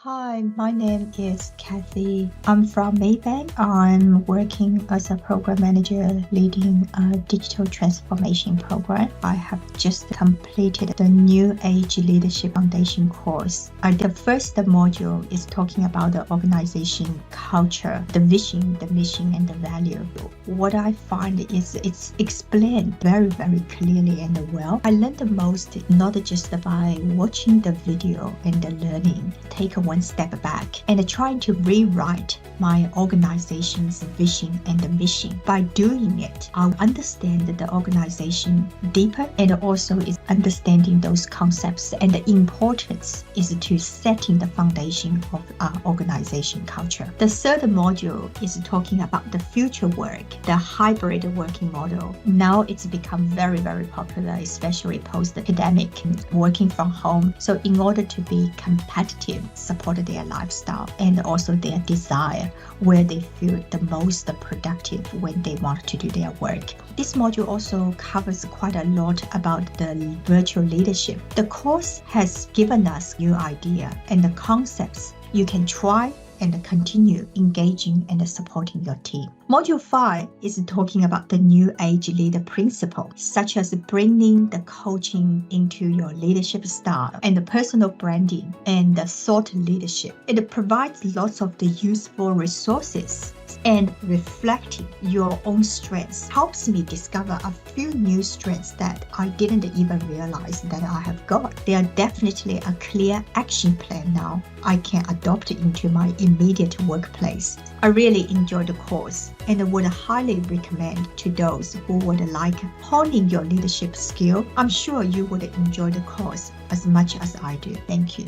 Hi, my name is Cathy. I'm from Maybank. I'm working as a program manager leading a digital transformation program. I have just completed the New Age Leadership Foundation course. The first module is talking about the organization culture, the vision, the mission, and the value. What I find is it's explained very, very clearly and well. I learned the most not just by watching the video and the learning. Take one step back and trying to rewrite my organization's vision and the mission. By doing it, I'll understand the organization deeper, and also is understanding those concepts, and the importance is to setting the foundation of our organization culture. The third module is talking about the future work, the hybrid working model. Now it's become very, very popular, especially post-pandemic, working from home. So in order to be competitive, support their lifestyle and also their desire, where they feel the most productive when they want to do their work. This module also covers quite a lot about the virtual leadership. The course has given us new idea and the concepts you can try and continue engaging and supporting your team. Module 5 is talking about the New Age leader principle, such as bringing the coaching into your leadership style and the personal branding and the thought leadership. It provides lots of the useful resources, and reflecting your own strengths helps me discover a few new strengths that I didn't even realize that I have got. There are definitely a clear action plan now I can adopt into my immediate workplace. I really enjoyed the course and would highly recommend to those who would like honing your leadership skill. I'm sure you would enjoy the course as much as I do. Thank you.